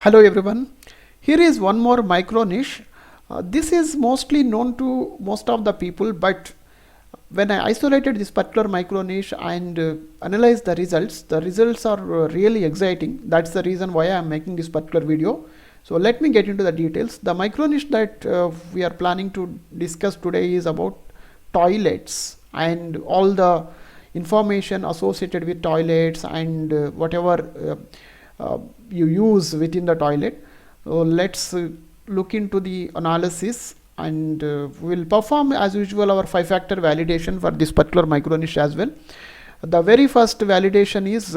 Hello everyone. Here is one more micro niche. This is mostly known to most of the people, but when I isolated this particular micro niche and analyzed the results are really exciting. That's the reason why I am making this particular video. So let me get into the details. The micro niche that we are planning to discuss today is about toilets and all the information associated with toilets and whatever you use within the toilet. So let's look into the analysis and we'll perform as usual our 5-factor validation for this particular micro niche as well. The very first validation is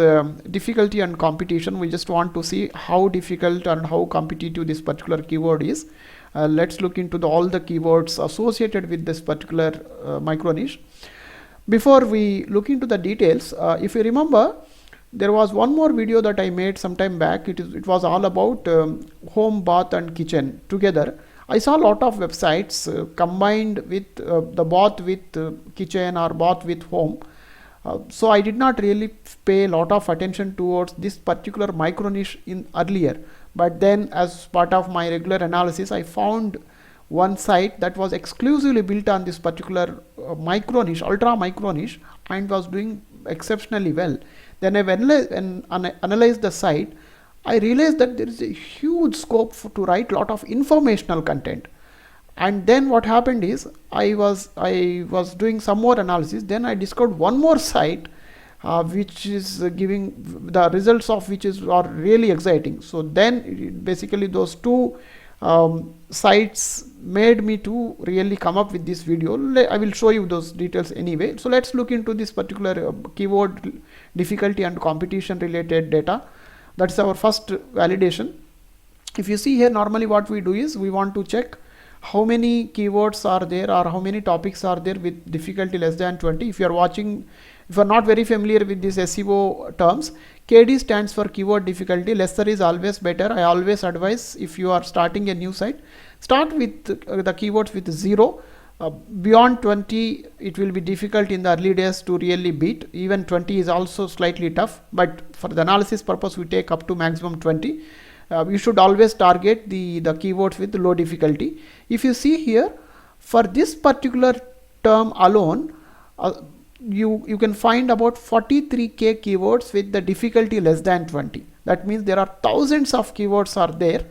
difficulty and competition. We just want to see how difficult and how competitive this particular keyword is. Let's look into all the keywords associated with this particular micro niche. Before we look into the details, if you remember, there was one more video that I made some time back. It was all about home, bath and kitchen together. I saw a lot of websites combined with the bath with kitchen or bath with home. So I did not really pay a lot of attention towards this particular micro niche in earlier. But then as part of my regular analysis, I found one site that was exclusively built on this particular micro niche, ultra micro niche, and was doing exceptionally well. Then I analyzed the site. I realized that there is a huge scope to write a lot of informational content. And then what happened is I was doing some more analysis. Then I discovered one more site which is giving the results of which are really exciting. So then basically those two sites made me to really come up with this video. I will show you those details anyway. So let's look into this particular keyword difficulty and competition related data. That's our first validation. If you see here, normally what we do is we want to check how many keywords are there or how many topics are there with difficulty less than 20. If you are not very familiar with these SEO terms, KD stands for keyword difficulty. Lesser is always better. I always advise, if you are starting a new site, start with the keywords with 0. Beyond 20, it will be difficult in the early days to really beat. Even 20 is also slightly tough, but for the analysis purpose, we take up to maximum 20. You should always target the keywords with low difficulty. If you see here, for this particular term alone, you can find about 43k keywords with the difficulty less than 20. That means there are thousands of keywords are there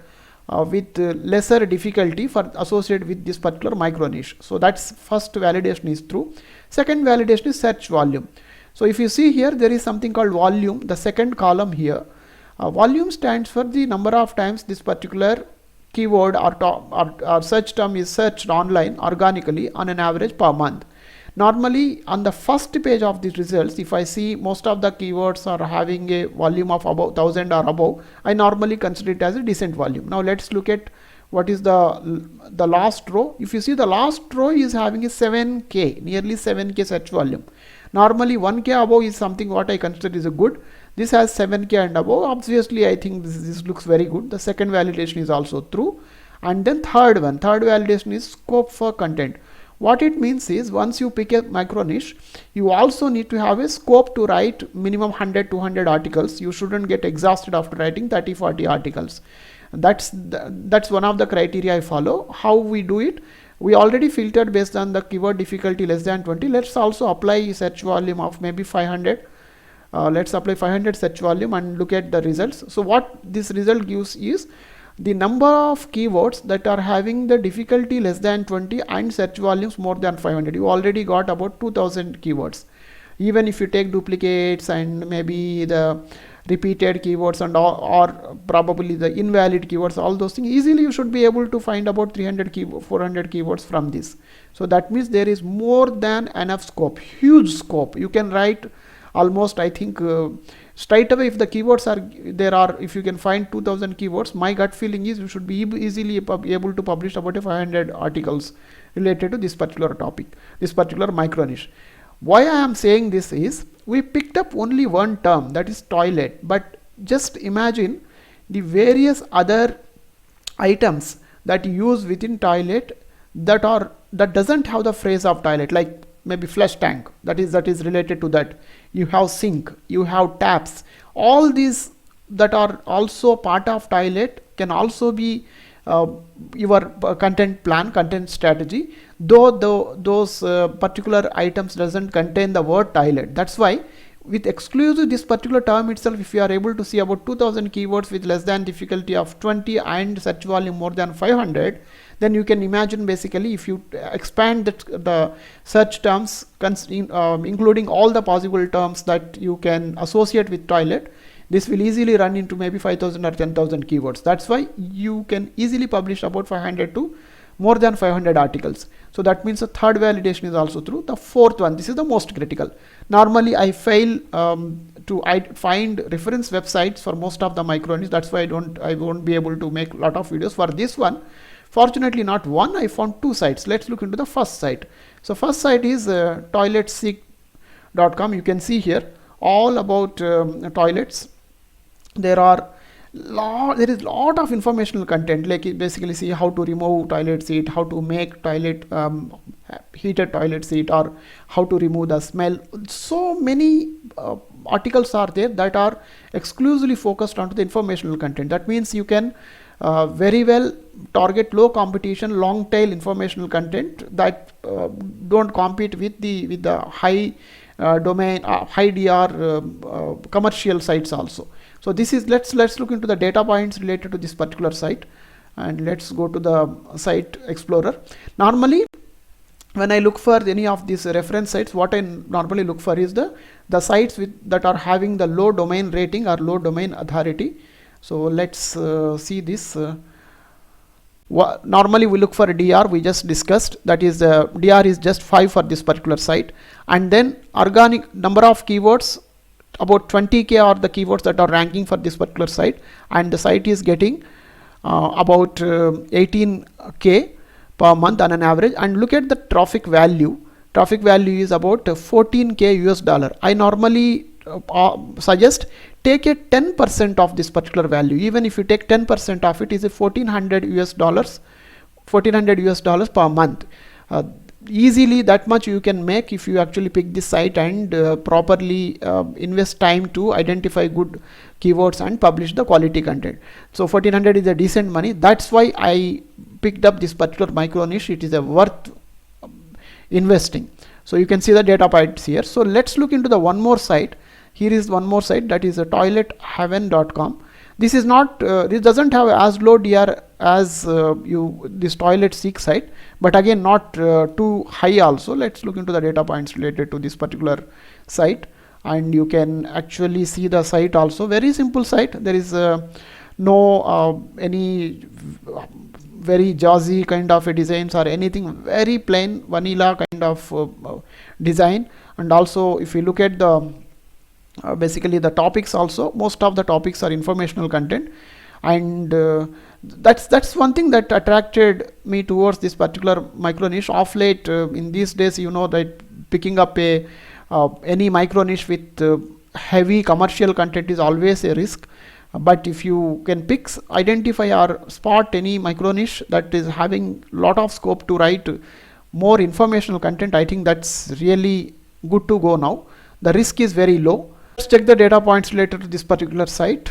with lesser difficulty for associated with this particular micro niche. So that's first validation is true. Second validation is search volume. So if you see here, there is something called volume, the second column here. Volume stands for the number of times this particular keyword or search term is searched online organically on an average per month. Normally on the first page of the results, if I see most of the keywords are having a volume of about 1000 or above, I normally consider it as a decent volume. Now let's look at what is the last row. If you see, the last row is having a 7k, nearly 7k search volume. Normally 1k above is something what I consider is a good. This has 7k and above. Obviously I think this looks very good. The second validation is also true. And then third validation is scope for content. What it means is, once you pick a micro niche, you also need to have a scope to write minimum 100-200 articles. You shouldn't get exhausted after writing 30-40 articles. That's one of the criteria I follow. How we do it? We already filtered based on the keyword difficulty less than 20. Let's also apply search volume of maybe 500. Let's apply 500 search volume and look at the results. So what this result gives is the number of keywords that are having the difficulty less than 20 and search volumes more than 500. You already got about 2000 keywords. Even if you take duplicates and maybe the repeated keywords and or probably the invalid keywords, all those things, easily you should be able to find about 400 keywords from this. So that means there is more than enough scope, huge scope. You can write almost, I think, straight away, if the keywords are if you can find 2000 keywords, my gut feeling is you should be easily able to publish about 500 articles related to this particular topic, this particular micro niche. Why I am saying this is, we picked up only one term, that is toilet, but just imagine the various other items that you use within toilet that doesn't have the phrase of toilet, like maybe flush tank, that is related to that. You have sink, you have taps. All these that are also part of toilet can also be your content plan, content strategy, though those particular items doesn't contain the word toilet. That's why with exclusive this particular term itself, if you are able to see about 2000 keywords with less than difficulty of 20 and search volume more than 500, then you can imagine basically if you expand the search terms including all the possible terms that you can associate with toilet, this will easily run into maybe 5000 or 10,000 keywords. That's why you can easily publish about 500 to more than 500 articles. So that means the third validation is also true. The fourth one, this is the most critical. Normally I fail to find reference websites for most of the micro niche. That's why I won't be able to make a lot of videos. For this one, fortunately not one, I found two sites. Let's look into the first site. So first site is toiletseek.com. You can see here all about toilets. There is lot of informational content, like you basically see how to remove toilet seat, how to make toilet heated toilet seat, or how to remove the smell. So many articles are there that are exclusively focused onto the informational content. That means you can very well target low competition, long tail informational content that don't compete with the high domain, high DR commercial sites also. So this is, let's look into the data points related to this particular site, and let's go to the site explorer. Normally when I look for any of these reference sites, what I normally look for is the sites that are having the low domain rating or low domain authority. So let's see this. Normally we look for a DR, we just discussed, that is DR is just 5 for this particular site, and then organic number of keywords, about 20k are the keywords that are ranking for this particular site, and the site is getting about 18k per month on an average. And look at the traffic value. Traffic value is about 14k US dollar. I normally suggest take a 10% of this particular value. Even if you take 10% of it, is a 1400 US dollars per month. Easily that much you can make if you actually pick this site and properly invest time to identify good keywords and publish the quality content. So 1400 is a decent money. That's why I picked up this particular micro niche. It is a worth investing. So you can see the data points here. So let's look into the one more site. Here is one more site, that is a toiletheaven.com. This is not, this doesn't have as low DR as this ToiletSeek site, but again not too high also. Let's look into the data points related to this particular site, and you can actually see the site also. Very simple site. There is no any very jazzy kind of a designs or anything. Very plain vanilla kind of design. And also if you look at the basically the topics also, most of the topics are informational content, and that's one thing that attracted me towards this particular micro niche. Of late in these days, you know that picking up a any micro niche with heavy commercial content is always a risk, but if you can identify or spot any micro niche that is having lot of scope to write more informational content, I think that's really good to go now. The risk is very low. Let's check the data points related to this particular site.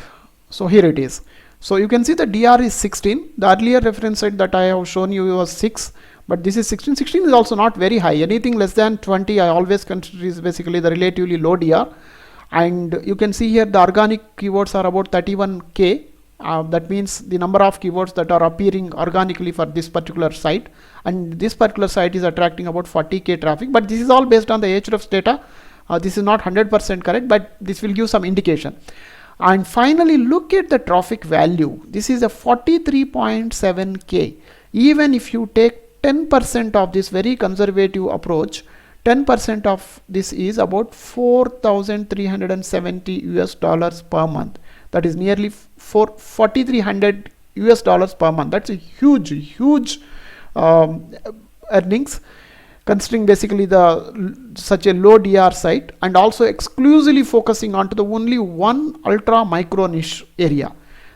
So here it is. So you can see the DR is 16. The earlier reference site that I have shown you was 6, but this is 16. 16 is also not very high. Anything less than 20 I always consider is basically the relatively low DR. And you can see here the organic keywords are about 31k. That means the number of keywords that are appearing organically for this particular site, and this particular site is attracting about 40k traffic. But this is all based on the Ahrefs data. This is not 100% correct, but this will give some indication. And finally, look at the traffic value. This is a 43.7k. Even if you take 10% of this very conservative approach, 10% of this is about 4,370 US dollars per month. That is nearly 4,300 US dollars per month. That's a huge earnings, considering basically such a low DR site, and also exclusively focusing onto the only one ultra micro niche area.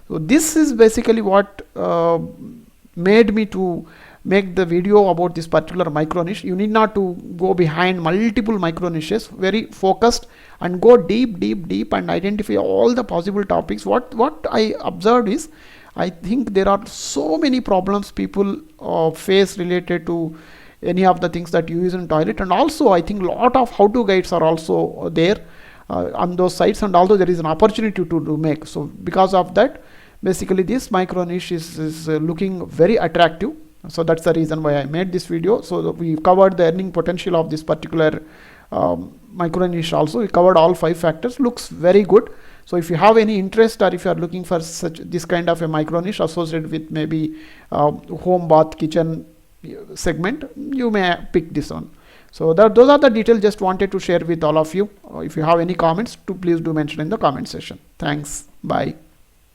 So this is basically what made me to make the video about this particular micro niche. You need not to go behind multiple micro niches, very focused, and go deep and identify all the possible topics. What I observed is, I think there are so many problems people face related to any of the things that you use in toilet, and also I think a lot of how-to guides are also there on those sites, and although there is an opportunity to make. So because of that, basically this micro niche is looking very attractive. So that's the reason why I made this video. So we covered the earning potential of this particular micro niche also. We covered all 5 factors. Looks very good. So if you have any interest, or if you are looking for this kind of a micro niche associated with maybe home, bath, kitchen segment, you may pick this one. So those are the details just wanted to share with all of you. If you have any comments, please do mention in the comment section. Thanks. Bye.